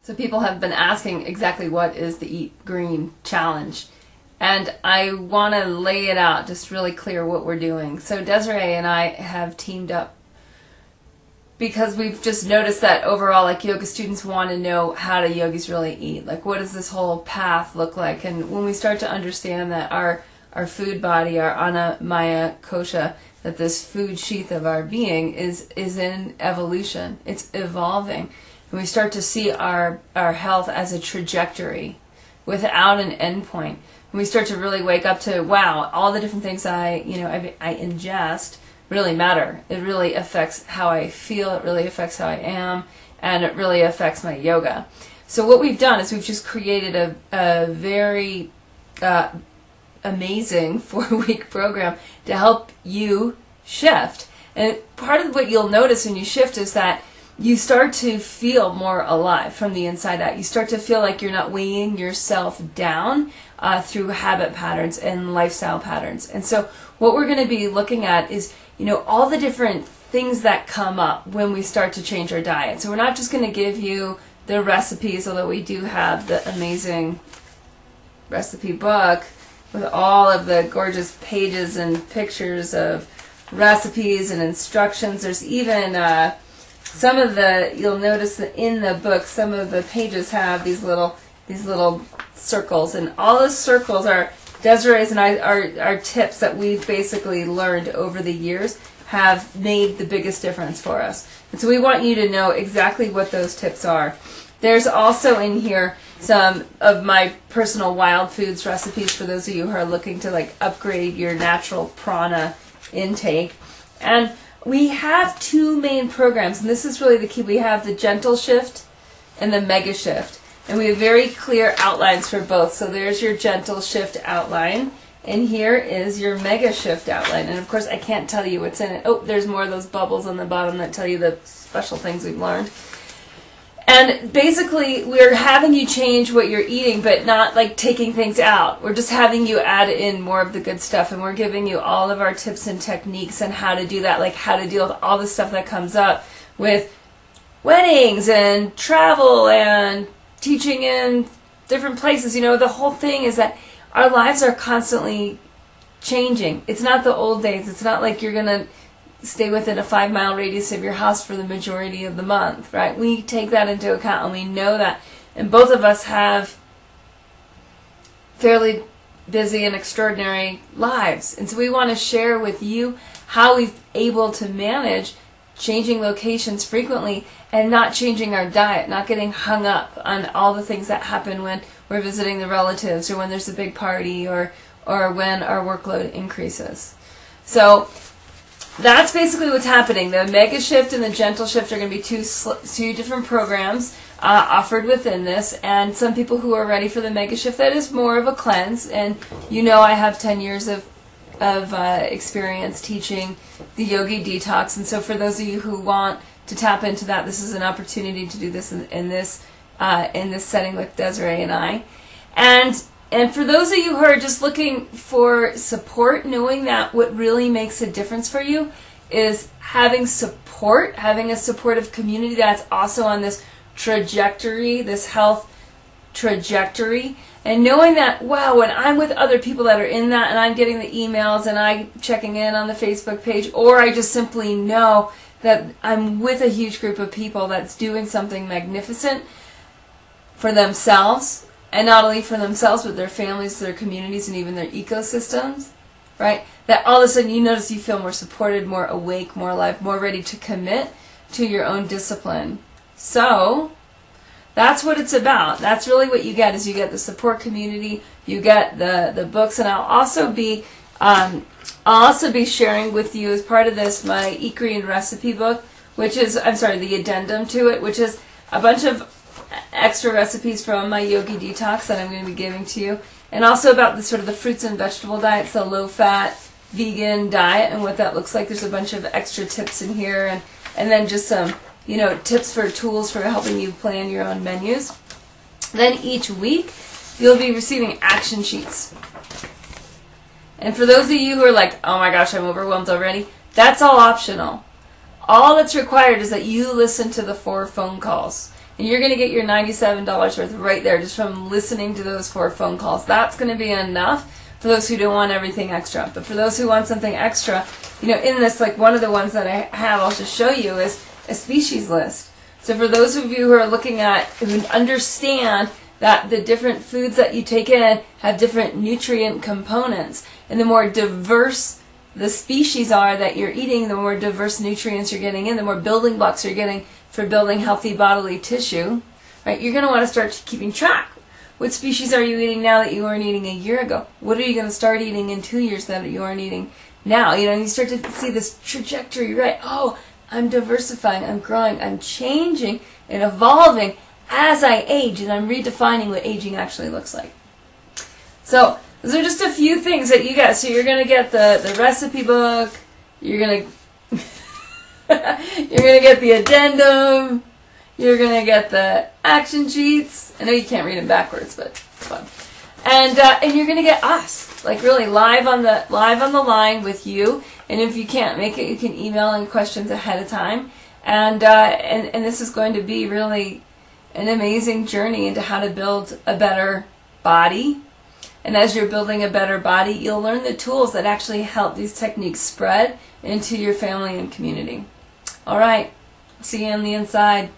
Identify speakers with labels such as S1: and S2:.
S1: So people have been asking exactly what is the Eat Green Challenge. And I want to lay it out, just really clear what we're doing. So Desiree and I have teamed up because we've just noticed that overall, like, yoga students want to know, how do yogis really eat? Like, what does this whole path look like? And when we start to understand that our food body, our Ana Maya Kosha, that this food sheath of our being is in evolution. It's evolving. And we start to see our health as a trajectory without an end point. And we start to really wake up to, wow, all the different things I ingest really matter. It really affects how I feel, it really affects how I am, and it really affects my yoga. So what we've done is we've just created a very amazing 4-week program to help you shift. And part of what you'll notice when you shift is that you start to feel more alive from the inside out. You start to feel like you're not weighing yourself down through habit patterns and lifestyle patterns. And so what we're going to be looking at is, all the different things that come up when we start to change our diet. So we're not just going to give you the recipes, although we do have the amazing recipe book with all of the gorgeous pages and pictures of recipes and instructions. There's even some of you'll notice that in the book, some of the pages have these little circles, and all those circles are Desiree's and our tips that we've basically learned over the years have made the biggest difference for us. And so we want you to know exactly what those tips are. There's also in here some of my personal wild foods recipes for those of you who are looking to upgrade your natural prana intake. And we have 2 main programs, and this is really the key. We have the gentle shift and the mega shift. And we have very clear outlines for both. So there's your gentle shift outline, and here is your mega shift outline. And of course, I can't tell you what's in it. Oh, there's more of those bubbles on the bottom that tell you the special things we've learned. And basically, we're having you change what you're eating, but not taking things out. We're just having you add in more of the good stuff, and we're giving you all of our tips and techniques on how to do that, like how to deal with all the stuff that comes up with weddings and travel and teaching in different places. The whole thing is that our lives are constantly changing. It's not the old days. It's not like you're going to stay within a 5-mile radius of your house for the majority of the month, right? We take that into account, and we know that. And both of us have fairly busy and extraordinary lives. And so we want to share with you how we've able to manage changing locations frequently and not changing our diet, not getting hung up on all the things that happen when we're visiting the relatives, or when there's a big party, or when our workload increases. So that's basically what's happening. The mega shift and the gentle shift are going to be two different programs offered within this. And some people who are ready for the mega shift, that is more of a cleanse. And I have 10 years of experience teaching the yogi detox. And so for those of you who want to tap into that, this is an opportunity to do this in this setting with Desiree and I. And for those of you who are just looking for support, knowing that what really makes a difference for you is having support, having a supportive community that's also on this trajectory, this health trajectory, and knowing that, wow, when I'm with other people that are in that, and I'm getting the emails and I'm checking in on the Facebook page, or I just simply know that I'm with a huge group of people that's doing something magnificent for themselves, and not only for themselves, but their families, their communities, and even their ecosystems, right? That all of a sudden you notice you feel more supported, more awake, more alive, more ready to commit to your own discipline. So that's what it's about. That's really what you get, is you get the support community, you get the books, and I'll also be sharing with you as part of this my Eat Green recipe book, which is, the addendum to it, which is a bunch of extra recipes from my yogi detox that I'm going to be giving to you, and also about the fruits and vegetable diets, the low-fat vegan diet, and what that looks like. There's a bunch of extra tips in here, and then just some tips for tools for helping you plan your own menus. Then each week you'll be receiving action sheets. And for those of you who are like, oh my gosh, I'm overwhelmed already, that's all optional. All that's required is that you listen to the 4 phone calls. And you're going to get your $97 worth right there just from listening to those 4 phone calls. That's going to be enough for those who don't want everything extra. But for those who want something extra, you know, in this, like one of the ones that I have, I'll just show you, is a species list. So for those of you who are looking at, who understand that the different foods that you take in have different nutrient components, and the more diverse the species are that you're eating, the more diverse nutrients you're getting in, the more building blocks you're getting for building healthy bodily tissue, right? You're going to want to start keeping track. What species are you eating now that you weren't eating a year ago? What are you going to start eating in 2 years that you aren't eating now? You know, and you start to see this trajectory, right? Oh, I'm diversifying, I'm growing, I'm changing and evolving as I age, and I'm redefining what aging actually looks like. So those are just a few things that you get. So you're going to get the recipe book, you're going to you're going to get the addendum, you're going to get the action sheets. I know you can't read them backwards, but it's fun. And you're going to get us, like really live on the line with you. And if you can't make it, you can email in questions ahead of time. And this is going to be really an amazing journey into how to build a better body. And as you're building a better body, you'll learn the tools that actually help these techniques spread into your family and community. All right, see you on the inside.